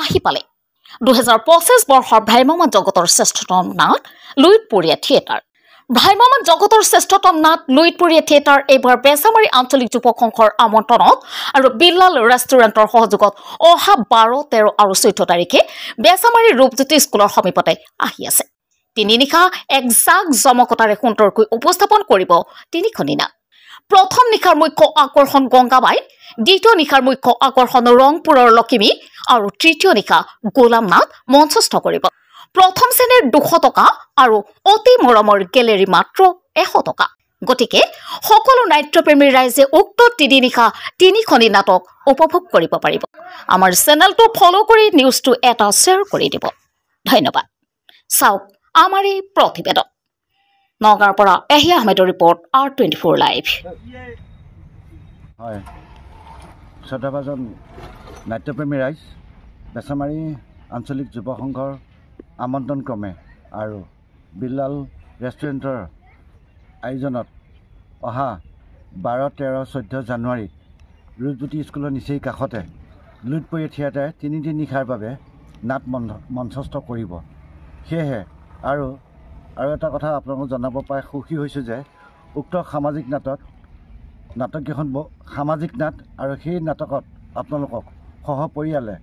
আহি পালে 2025 বৰ্ষৰ ভ্ৰাম্যমান জগতৰ শ্ৰেষ্ঠতম নাট লুইতপৰীয়া থিয়েটাৰ। ভ্ৰাম্যমান জগতৰ শ্ৰেষ্ঠতম নাট লুইতপৰীয়া থিয়েটাৰ এইবাৰ বেচামাৰী আঞ্চলিক যুৱক সংঘৰ আমন্ত্ৰণত আৰু বিল্লাল ৰেষ্টুৰেণ্টৰ সহযোগত অহা 12, 13 আৰু 14 তাৰিখে বেচামাৰী ৰূপজ্যোতি স্কুলৰ সমীপতে আহি আছে। তিনিনিশা এক জাক-জমকতাৰে সুন্দৰকৈ উপস্থাপন কৰিব তিনিখনি নাট। প্ৰথম নিশাৰ মুখ্য আকৰ্ষণ গংগাবাই, দ্বিতীয় নিশাৰ মুখ্য আকৰ্ষণ ৰংপুৰৰ লখিমী আৰু তৃতীয় নিশা গোলাম নাট মঞ্চস্থ কৰিব। প্ৰথম শ্ৰেণীৰ 200 টকা আৰু অতি মৰমৰ গেলেৰী মাত্ৰ 100 টকা। গতিকে সকলো নাট্যপ্ৰেমীৰ ৰাইজে উক্ত তিনিনিশা তিনিখনি নাটক উপভোগ কৰিব পাৰিব। আমাৰ চেনেলটো ফ'ল' কৰি নিউজটো এটা শ্বেয়াৰ কৰি দিব। ধন্যবাদ। চাওক আমাৰ এই প্ৰতিবেদন। নগাঁৱৰ পৰা এহিয়া আহমেদৰ ৰিপৰ্ট R24 লাইভ। হয়, শ্ৰদ্ধাভাজন নাট্যপ্ৰেমী ৰাইজ, বেচামাৰী আঞ্চলিক যুৱ সংঘৰ আমন্ত্ৰণ ক্ৰমে আৰু বিল্লাল ৰেষ্টুৰেণ্টৰ আয়োজনত অহা 12, 13, 14 জানুৱাৰীত ৰূপজ্যোতি স্কুলৰ নিচেই কাষতে লুইতপৰীয়া থিয়েটাৰে 3 নিশাৰ বাবে নাট মঞ্চস্থ কৰিব। সেয়েহে আৰু এটা কথা আপোনালোকক জনাব পাই সুখী হৈছোঁ যে উক্ত সামাজিক নাটককেইখন সামাজিক নাট আৰু সেই নাটকত আপোনালোকক সহপৰিয়ালে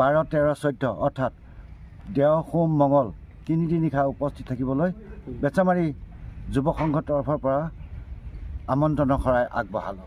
12, 13, 14 অৰ্থাৎ দেও, সোম, মঙল 3 নিশা উপস্থিত থাকিবলৈ বেচামাৰী যুৱ সংঘৰ তৰফৰ পৰা আমন্ত্ৰণৰ শৰাই আগবঢ়ালোঁ।